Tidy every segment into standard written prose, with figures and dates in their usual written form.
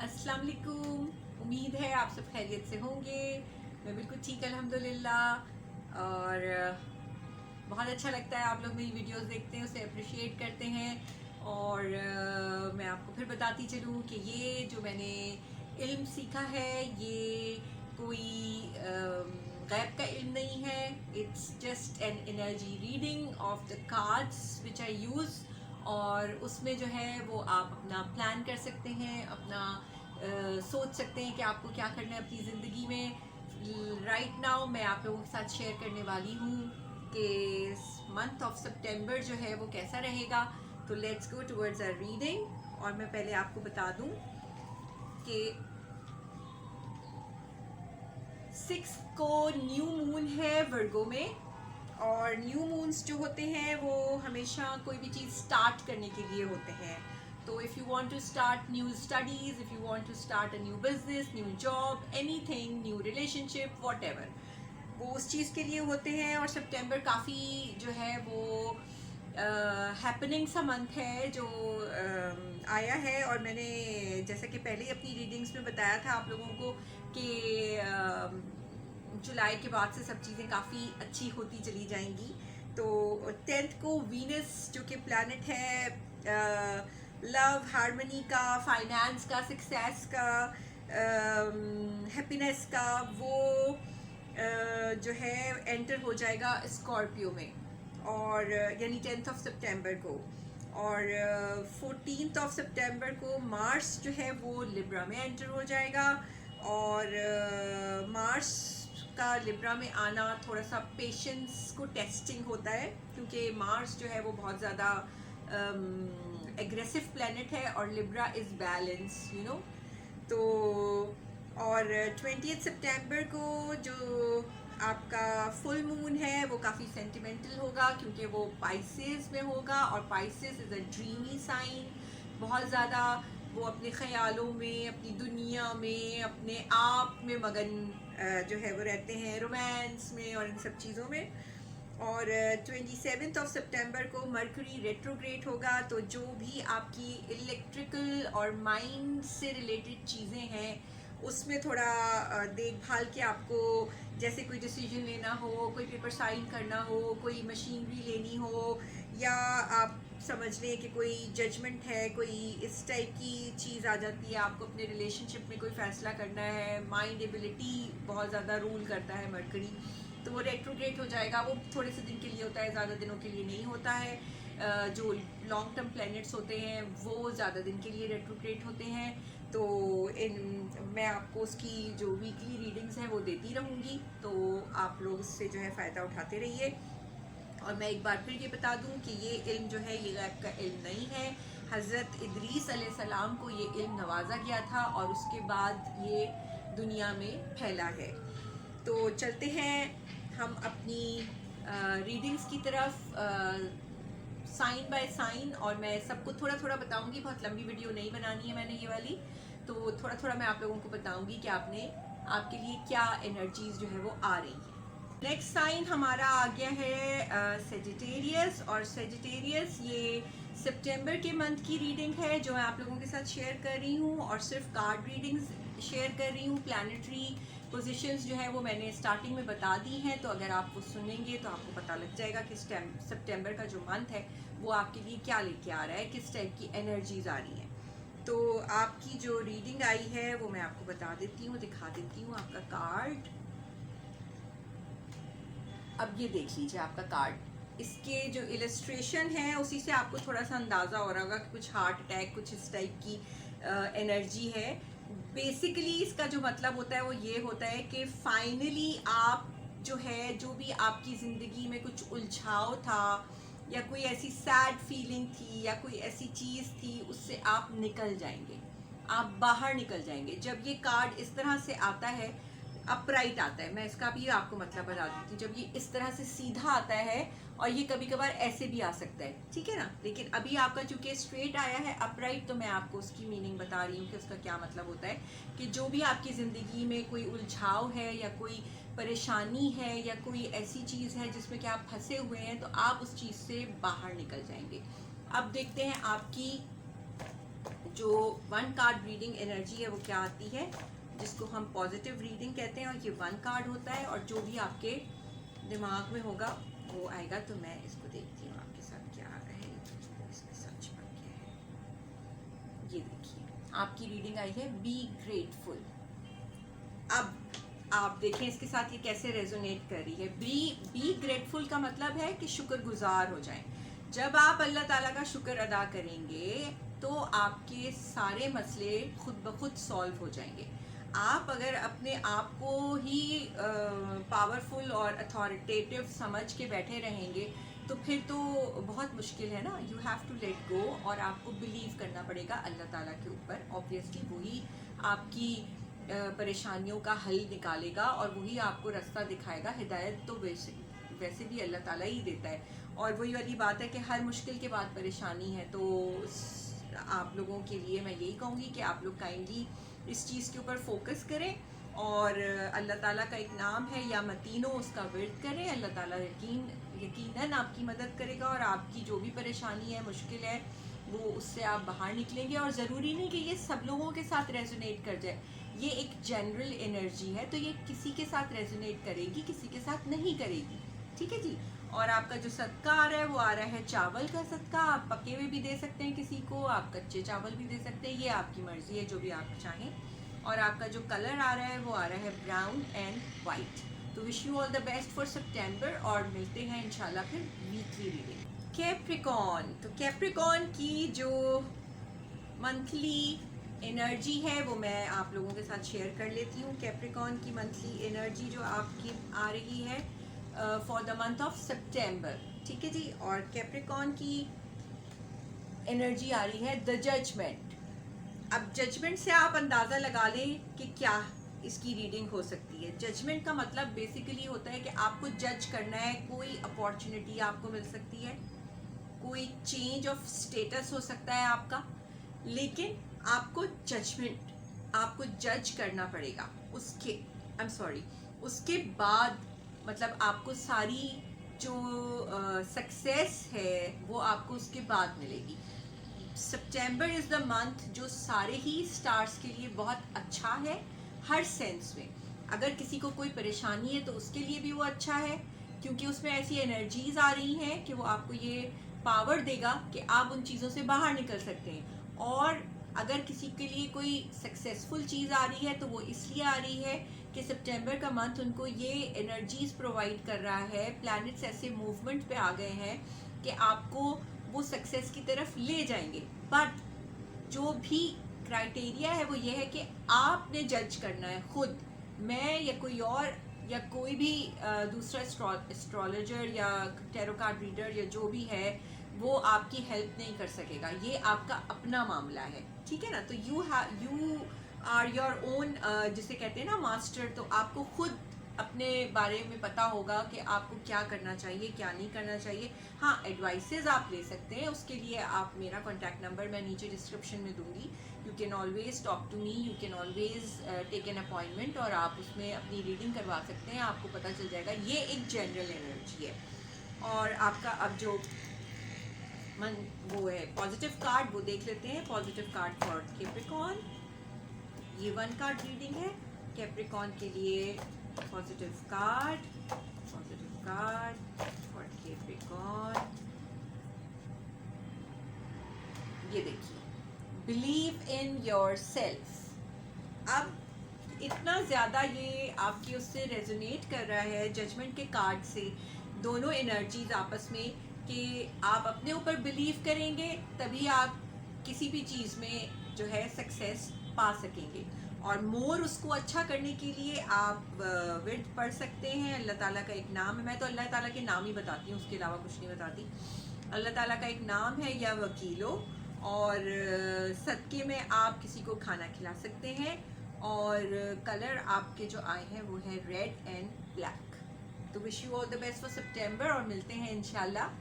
अस्सलाम वालेकुम। उम्मीद है आप सब खैरियत से होंगे। मैं बिल्कुल ठीक अल्हम्दुलिल्लाह। और बहुत अच्छा लगता है आप लोग मेरी वीडियोस देखते हैं, उसे अप्रिशिएट करते हैं। और मैं आपको फिर बताती चलूँ कि ये जो मैंने इल्म सीखा है ये कोई गैब का इल्म नहीं है। It's just an energy reading of the cards which I use. और उसमें जो है वो आप अपना प्लान कर सकते हैं, अपना सोच सकते हैं कि आपको क्या करना है अपनी ज़िंदगी में। राइट नाउ मैं आप लोगों के साथ शेयर करने वाली हूँ कि मंथ ऑफ सितंबर जो है वो कैसा रहेगा। तो let's go towards our reading. और मैं पहले आपको बता दूँ कि 6 को न्यू मून है वर्गो में। और न्यू मून्स जो होते हैं वो हमेशा कोई भी चीज़ स्टार्ट करने के लिए होते हैं। तो if you want to start new studies, if you want to start a new business, new job, anything, new relationship, whatever, वो उस चीज़ के लिए होते हैं। और सितंबर काफ़ी जो है वो हैपनिंग सा मंथ है जो आया है। और मैंने जैसा कि पहले अपनी रीडिंग्स में बताया था आप लोगों को कि जुलाई के बाद से सब चीज़ें काफ़ी अच्छी होती चली जाएंगी। तो 10th को वीनस जो कि प्लैनेट है लव, हार्मनी का, फाइनेंस का, सक्सेस का, हैप्पीनेस का, वो जो है एंटर हो जाएगा स्कॉर्पियो में। और यानी 10th ऑफ सितंबर को। और 14th ऑफ सितंबर को मार्स जो है वो लिब्रा में एंटर हो जाएगा। और मार्स का लिब्रा में आना थोड़ा सा पेशेंस को टेस्टिंग होता है, क्योंकि मार्स जो है वो बहुत ज़्यादा एग्रेसिव प्लैनेट है और Libra is balance, you know. तो और 20 सितंबर को जो आपका फुल मून है वो काफ़ी सेंटिमेंटल होगा, क्योंकि वो पाइसेस में होगा। और Pisces is a dreamy sign. बहुत ज़्यादा वो अपने ख्यालों में, अपनी दुनिया में, अपने आप में मगन जो है वो रहते हैं, रोमांस में और इन सब चीज़ों में। और 27 ऑफ सितंबर को मरकरी रेट्रोग्रेड होगा। तो जो भी आपकी इलेक्ट्रिकल और माइंड से रिलेटेड चीज़ें हैं उसमें थोड़ा देखभाल के आपको, जैसे कोई डिसीजन लेना हो, कोई पेपर साइन करना हो, कोई मशीनरी लेनी हो, या आप समझ लें कि कोई जजमेंट है, कोई इस टाइप की चीज़ आ जाती है, आपको अपने रिलेशनशिप में कोई फ़ैसला करना है। माइंड एबिलिटी बहुत ज़्यादा रूल करता है मरकरी, तो वो रेट्रोग्रेड हो जाएगा। वो थोड़े से दिन के लिए होता है, ज़्यादा दिनों के लिए नहीं होता है। जो लॉन्ग टर्म प्लैनेट्स होते हैं वो ज़्यादा दिन के लिए रेट्रोग्रेड होते हैं। तो मैं आपको उसकी जो वीकली रीडिंग्स हैं वो देती रहूँगी, तो आप लोग उससे जो है फ़ायदा उठाते रहिए। और मैं एक बार फिर ये बता दूं कि ये इल्म जो है ये गैब का इल्म नहीं है। हज़रत इदरीस अलैहिस्सलाम को ये इल्म नवाजा गया था और उसके बाद ये दुनिया में फैला है। तो चलते हैं हम अपनी रीडिंग्स की तरफ साइन बाय साइन। और मैं सबको थोड़ा थोड़ा बताऊंगी, बहुत लंबी वीडियो नहीं बनानी है मैंने ये वाली। तो थोड़ा थोड़ा मैं आप लोगों को बताऊंगी कि आपके लिए क्या एनर्जीज जो है वो आ रही है। नेक्स्ट साइन हमारा आ गया है सेजिटेरियस। और सेजिटेरियस ये सितंबर के मंथ की रीडिंग है जो मैं आप लोगों के साथ शेयर कर रही हूँ। और सिर्फ कार्ड रीडिंग्स शेयर कर रही हूँ। प्लानिटरी पोजीशंस जो है वो मैंने स्टार्टिंग में बता दी हैं, तो अगर आप वो सुनेंगे तो आपको पता लग जाएगा कि सितंबर का जो मंथ है वो आपके लिए क्या लेके आ रहा है, किस टाइप की एनर्जीज आ रही हैं। तो आपकी जो रीडिंग आई है वो मैं आपको बता देती हूँ, दिखा देती हूँ आपका कार्ड। अब ये देख लीजिए आपका कार्ड। इसके जो इलस्ट्रेशन है उसी से आपको थोड़ा सा अंदाज़ा हो रहा होगा कि कुछ हार्ट अटैक, कुछ इस टाइप की एनर्जी है। बेसिकली इसका जो मतलब होता है वो ये होता है कि फाइनली आप जो है, जो भी आपकी ज़िंदगी में कुछ उलझाव था या कोई ऐसी सैड फीलिंग थी या कोई ऐसी चीज़ थी, उससे आप निकल जाएंगे, आप बाहर निकल जाएंगे। जब ये कार्ड इस तरह से आता है, अपराइट आता है, मैं इसका भी आपको मतलब बता देती हूँ। जब ये इस तरह से सीधा आता है, और ये कभी कभार ऐसे भी आ सकता है, ठीक है ना, लेकिन अभी आपका चूंकि स्ट्रेट आया है अपराइट, तो मैं आपको उसकी मीनिंग बता रही हूँ कि उसका क्या मतलब होता है। कि जो भी आपकी ज़िंदगी में कोई उलझाव है या कोई परेशानी है या कोई ऐसी चीज़ है जिसमें कि आप फंसे हुए हैं, तो आप उस चीज़ से बाहर निकल जाएंगे। अब देखते हैं आपकी जो वन कार्ड रीडिंग एनर्जी है वो क्या आती है, जिसको हम पॉजिटिव रीडिंग कहते हैं, और ये वन कार्ड होता है, और जो भी आपके दिमाग में होगा वो आएगा। तो मैं इसको देखती हूँ आपके साथ क्या आ रहा है, इसमें सच में क्या है। ये देखिए आपकी रीडिंग आई है बी ग्रेटफुल। अब आप देखें इसके साथ ये कैसे रेजोनेट कर रही है। बी ग्रेटफुल का मतलब है कि शुक्रगुजार हो जाएं। जब आप अल्लाह ताला का शुक्र अदा करेंगे तो आपके सारे मसले खुद ब खुद सॉल्व हो जाएंगे। आप अगर अपने आप को ही पावरफुल और अथॉरिटेटिव समझ के बैठे रहेंगे तो फिर तो बहुत मुश्किल है ना। You have to let go, और आपको बिलीव करना पड़ेगा अल्लाह ताला के ऊपर। ऑब्वियसली वही आपकी परेशानियों का हल निकालेगा और वही आपको रास्ता दिखाएगा। हिदायत तो वैसे भी अल्लाह ताला ही देता है। और वही वाली बात है कि हर मुश्किल के बाद परेशानी है। तो आप लोगों के लिए मैं यही कहूँगी कि आप लोग काइंडली इस चीज़ के ऊपर फोकस करें, और अल्लाह ताला का एक नाम है या मतीनो, उसका विर्द करें। अल्लाह ताला यकीनन आपकी मदद करेगा, और आपकी जो भी परेशानी है, मुश्किल है, वो उससे आप बाहर निकलेंगे। और ज़रूरी नहीं कि ये सब लोगों के साथ रेजोनेट कर जाए, ये एक जनरल एनर्जी है, तो ये किसी के साथ रेजोनेट करेगी, किसी के साथ नहीं करेगी। ठीक है जी। और आपका जो सदका आ रहा है वो आ रहा है चावल का सदका। आप पके हुए भी दे सकते हैं किसी को, आप कच्चे चावल भी दे सकते हैं, ये आपकी मर्जी है, जो भी आप चाहें। और आपका जो कलर आ रहा है वो आ रहा है ब्राउन एंड वाइट। तो wish you all the best for September, और मिलते हैं इंशाल्लाह फिर वीकली रीडिंग। कैप्रिकॉन, तो कैप्रिकॉन की जो मंथली एनर्जी है वो मैं आप लोगों के साथ शेयर कर लेती हूँ। कैप्रिकॉन की मंथली एनर्जी जो आपकी आ रही है फॉर द मंथ ऑफ सितंबर, ठीक है जी। और कैप्रिकॉन की एनर्जी आ रही है द जजमेंट। अब जजमेंट से आप अंदाज़ा लगा लें कि क्या इसकी रीडिंग हो सकती है। जजमेंट का मतलब बेसिकली होता है कि आपको जज करना है, कोई अपॉर्चुनिटी आपको मिल सकती है, कोई चेंज ऑफ स्टेटस हो सकता है आपका, लेकिन आपको जज करना पड़ेगा। उसके बाद मतलब आपको सारी जो सक्सेस है वो आपको उसके बाद मिलेगी। सितंबर इज़ द मंथ जो सारे ही स्टार्स के लिए बहुत अच्छा है हर सेंस में। अगर किसी को कोई परेशानी है तो उसके लिए भी वो अच्छा है, क्योंकि उसमें ऐसी एनर्जीज आ रही हैं कि वो आपको ये पावर देगा कि आप उन चीज़ों से बाहर निकल सकते हैं। और अगर किसी के लिए कोई सक्सेसफुल चीज़ आ रही है तो वो इसलिए आ रही है कि सितंबर का मंथ उनको ये एनर्जीज प्रोवाइड कर रहा है, प्लैनेट्स ऐसे मूवमेंट पे आ गए हैं कि आपको वो सक्सेस की तरफ ले जाएंगे। बट जो भी क्राइटेरिया है वो ये है कि आपने जज करना है खुद। मैं या कोई और या कोई भी दूसरा एस्ट्रोलॉजर या टैरो कार्ड रीडर या जो भी है वो आपकी हेल्प नहीं कर सकेगा। ये आपका अपना मामला है, ठीक है ना। तो यू आर योर ओन, जिसे कहते हैं ना मास्टर। तो आपको खुद अपने बारे में पता होगा कि आपको क्या करना चाहिए, क्या नहीं करना चाहिए। हाँ, एडवाइसेस आप ले सकते हैं, उसके लिए आप मेरा कॉन्टैक्ट नंबर मैं नीचे डिस्क्रिप्शन में दूंगी। You can always talk to me, you can always take an appointment, और आप उसमें अपनी रीडिंग करवा सकते हैं, आपको पता चल जाएगा। ये एक जनरल एनर्जी है। और आपका अब जो वो है पॉजिटिव कार्ड, वो देख लेते हैं। पॉजिटिव कार्ड फॉर कैप्रिकॉन, ये 1 कार्ड रीडिंग है कैप्रिकॉन के लिए। पॉजिटिव कार्ड फॉर कैप्रिकॉन, ये देखिए, बिलीव इन योर सेल्फ। अब इतना ज़्यादा ये आपकी उससे रेजोनेट कर रहा है जजमेंट के कार्ड से, दोनों एनर्जीज आपस में, कि आप अपने ऊपर बिलीव करेंगे तभी आप किसी भी चीज़ में जो है सक्सेस पा सकेंगे। और मोर उसको अच्छा करने के लिए आप विर्द पढ़ सकते हैं। अल्लाह ताला का एक नाम है, मैं तो अल्लाह ताला के नाम ही बताती हूँ, उसके अलावा कुछ नहीं बताती। अल्लाह ताला का एक नाम है या वकीलो, और सदके में आप किसी को खाना खिला सकते हैं। और कलर आपके जो आए हैं वो है रेड एंड ब्लैक। तो wish you all the best for September, और मिलते हैं इंशाल्लाह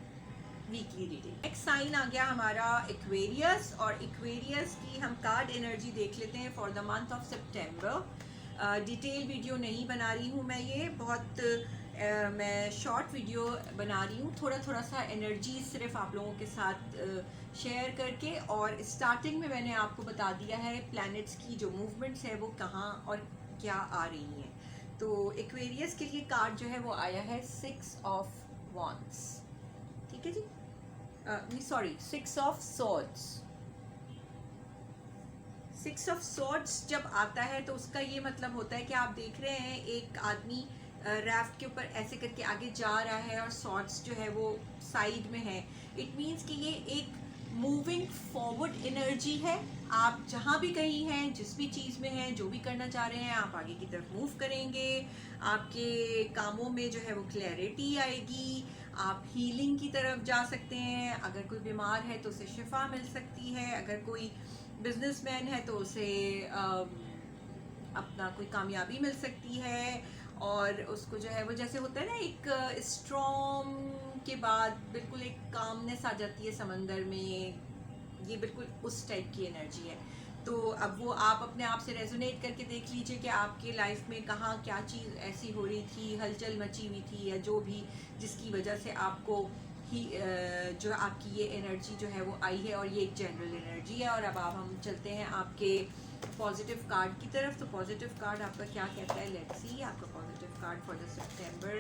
वीकली रीडिंग। नेक्स्ट साइन आ गया हमारा एक्वेरियस, और एक्वेरियस की हम कार्ड एनर्जी देख लेते हैं for the month of September. Detail video नहीं बना रही हूँ मैं, ये बहुत मैं शॉर्ट वीडियो बना रही हूँ, थोड़ा थोड़ा सा एनर्जी सिर्फ आप लोगों के साथ शेयर करके। और स्टार्टिंग में मैंने आपको बता दिया है प्लैनेट्स की जो मूवमेंट्स है वो कहाँ और क्या आ रही हैं। तो एक्वेरियस के लिए कार्ड जो है वो आया है 6 ऑफ वॉन्ड्स, ठीक है जी, sorry 6 of swords. 6 of swords जब आता है तो उसका ये मतलब होता है कि आप देख रहे हैं एक आदमी राफ्ट के ऊपर ऐसे करके आगे जा रहा है और सॉर्ड्स जो है वो साइड में है। इट मीन्स कि ये एक मूविंग फॉरवर्ड एनर्जी है। आप जहाँ भी कहीं हैं, जिस भी चीज़ में हैं, जो भी करना चाह रहे हैं, आप आगे की तरफ मूव करेंगे। आपके कामों में जो है वो क्लैरिटी आएगी। आप हीलिंग की तरफ जा सकते हैं। अगर कोई बीमार है तो उसे शिफा मिल सकती है। अगर कोई बिजनेसमैन है तो उसे अपना कोई कामयाबी मिल सकती है। और उसको जो है वो जैसे होता है ना, एक स्ट्रॉम के बाद बिल्कुल एक कामनेस आ जाती है समंदर में, ये बिल्कुल उस टाइप की एनर्जी है। तो अब वो आप अपने आप से रेजोनेट करके देख लीजिए कि आपके लाइफ में कहाँ क्या चीज़ ऐसी हो रही थी, हलचल मची हुई थी, या जो भी जिसकी वजह से आपको ही जो आपकी ये एनर्जी जो है वो आई है। और ये एक जनरल एनर्जी है। और अब हम चलते हैं आपके पॉजिटिव कार्ड की तरफ। तो पॉजिटिव कार्ड आपका क्या कहता है, लेट्स सी। आपका positive card for the September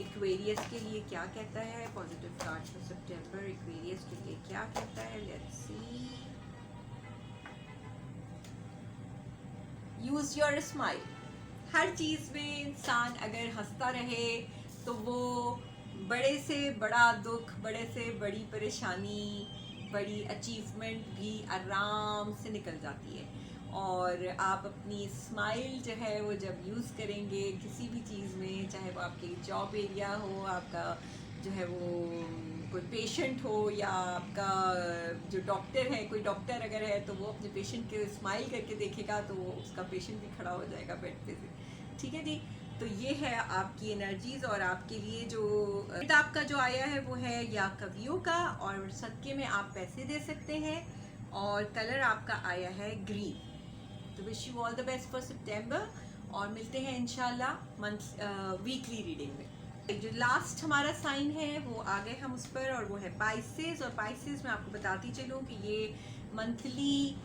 Aquarius के लिए क्या कहता है। Positive card for September Aquarius के लिए क्या कहता है, let's see. Use your smile. हर चीज़ में इंसान अगर हंसता रहे तो वो बड़े से बड़ा दुख, बड़े से बड़ी परेशानी, बड़ी अचीवमेंट भी आराम से निकल जाती है। और आप अपनी स्माइल जो है वो जब यूज़ करेंगे किसी भी चीज़ में, चाहे वो आपके जॉब एरिया हो, आपका जो है वो कोई पेशेंट हो, या आपका जो डॉक्टर है, कोई डॉक्टर अगर है तो वो अपने पेशेंट के स्माइल करके देखेगा तो उसका पेशेंट भी खड़ा हो जाएगा बेड पे से, ठीक है जी। तो ये है आपकी एनर्जीज। और आपके लिए जो आपका जो आया है वो है या कवियों का, और सदके में आप पैसे दे सकते हैं। और कलर आपका आया है ग्रीन। तो wish you all the best for September, और मिलते हैं इंशाल्लाह वीकली रीडिंग में। जो लास्ट हमारा साइन है वो आ गए हम उस पर, और वो है पाइसेस। और पाइसेस मैं आपको बताती चलूँ कि ये मंथली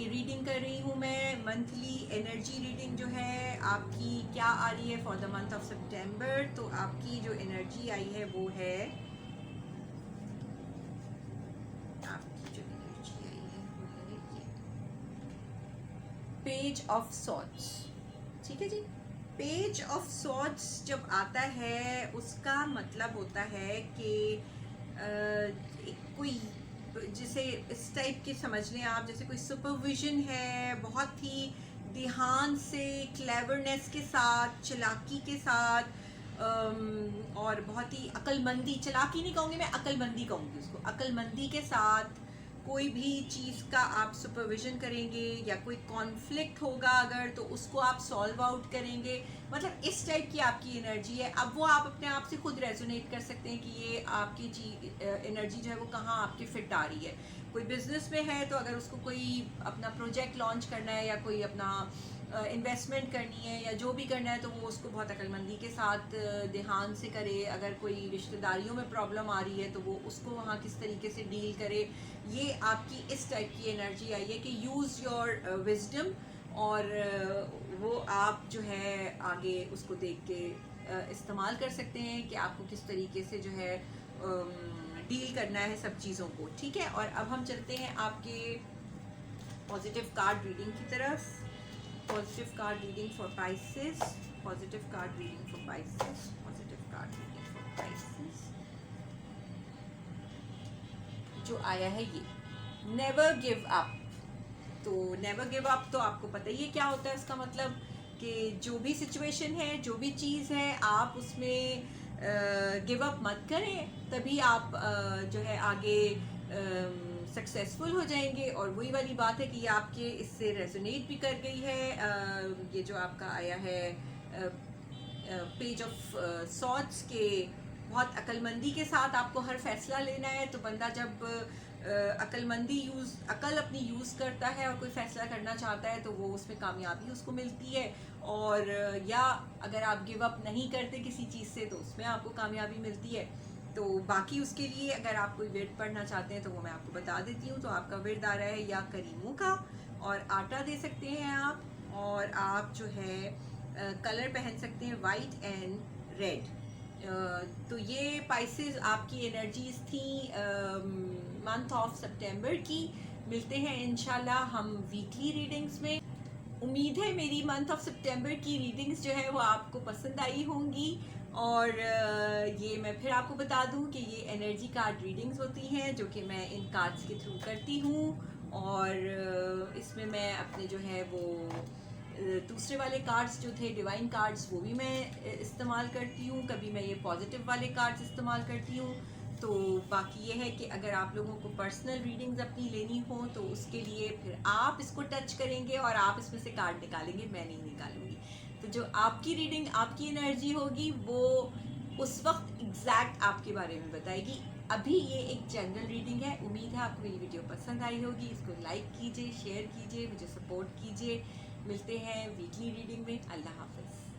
रीडिंग कर रही हूँ मैं। मंथली एनर्जी रीडिंग जो है आपकी क्या आ रही है फॉर द मंथ ऑफ सितंबर। तो आपकी जो एनर्जी आई है वो है, आपकी जो एनर्जी आई है वो है ये पेज ऑफ सॉर्ड्स, ठीक है जी। पेज ऑफ सॉर्ड्स जब आता है उसका मतलब होता है कि कोई जिसे इस टाइप के समझ लें आप, जैसे कोई सुपरविजन है, बहुत ही ध्यान से, क्लेवरनेस के साथ, चालाकी के साथ, और बहुत ही अक्लमंदी, चालाकी नहीं कहूँगी मैं, अक्लमंदी कहूँगी उसको, अक्लमंदी के साथ कोई भी चीज़ का आप सुपरविजन करेंगे। या कोई कॉन्फ्लिक्ट होगा अगर, तो उसको आप सॉल्व आउट करेंगे। मतलब इस टाइप की आपकी एनर्जी है। अब वो आप अपने आप से खुद रेजोनेट कर सकते हैं कि ये आपकी एनर्जी जो है वो कहाँ आपकी फिट आ रही है। कोई बिजनेस में है तो अगर उसको कोई अपना प्रोजेक्ट लॉन्च करना है, या कोई अपना इन्वेस्टमेंट करनी है, या जो भी करना है, तो वो उसको बहुत अक्लमंदी के साथ ध्यान से करे। अगर कोई रिश्तेदारियों में प्रॉब्लम आ रही है तो वो उसको वहाँ किस तरीके से डील करे। ये आपकी इस टाइप की एनर्जी आई है कि यूज़ योर विजडम, और वो आप जो है आगे उसको देख के इस्तेमाल कर सकते हैं कि आपको किस तरीके से जो है डील करना है सब चीज़ों को, ठीक है। और अब हम चलते हैं आपके पॉजिटिव कार्ड रीडिंग की तरफ। Positive card reading for Pisces. Positive card reading for Pisces. Positive card reading for Pisces. जो आया है ये Never give up. तो Never give up तो आपको पता ही है क्या होता है उसका मतलब, कि जो भी सिचुएशन है, जो भी चीज़ है, आप उसमें गिव अप मत करें, तभी आप जो है आगे सक्सेसफुल हो जाएंगे। और वही वाली बात है कि ये आपके इससे रेजोनेट भी कर गई है। ये जो आपका आया है पेज ऑफ सॉर्ड्स के, बहुत अक्लमंदी के साथ आपको हर फैसला लेना है। तो बंदा जब अकल अपनी यूज़ करता है और कोई फैसला करना चाहता है तो वो उसमें कामयाबी उसको मिलती है, और या अगर आप गिव अप नहीं करते किसी चीज़ से तो उसमें आपको कामयाबी मिलती है। तो बाकी उसके लिए अगर आप कोई विर्द पढ़ना चाहते हैं तो वो मैं आपको बता देती हूँ। तो आपका विर्द आ रहा है या करीमों का, और आटा दे सकते हैं आप, और आप जो है कलर पहन सकते हैं वाइट एंड रेड। तो ये पाइसेस आपकी एनर्जीज थी मंथ ऑफ सितंबर की। मिलते हैं इंशाल्लाह हम वीकली रीडिंग्स में। उम्मीद है मेरी मंथ ऑफ सितंबर की रीडिंग्स जो है वो आपको पसंद आई होंगी, और ये मैं फिर आपको बता दूं कि ये एनर्जी कार्ड रीडिंग्स होती हैं जो कि मैं इन कार्ड्स के थ्रू करती हूँ, और इसमें मैं अपने जो है वो दूसरे वाले कार्ड्स जो थे डिवाइन कार्ड्स वो भी मैं इस्तेमाल करती हूँ, कभी मैं ये पॉजिटिव वाले कार्ड्स इस्तेमाल करती हूँ। तो बाकी ये है कि अगर आप लोगों को पर्सनल रीडिंग्स अपनी लेनी हो तो उसके लिए फिर आप इसको टच करेंगे और आप इसमें से कार्ड निकालेंगे, मैं नहीं निकालूंगी। तो जो आपकी रीडिंग आपकी एनर्जी होगी वो उस वक्त एग्जैक्ट आपके बारे में बताएगी। अभी ये एक जनरल रीडिंग है। उम्मीद है आपको मेरी वीडियो पसंद आई होगी। इसको लाइक कीजिए, शेयर कीजिए, मुझे सपोर्ट कीजिए। मिलते हैं वीकली रीडिंग में। अल्लाह हाफिज़।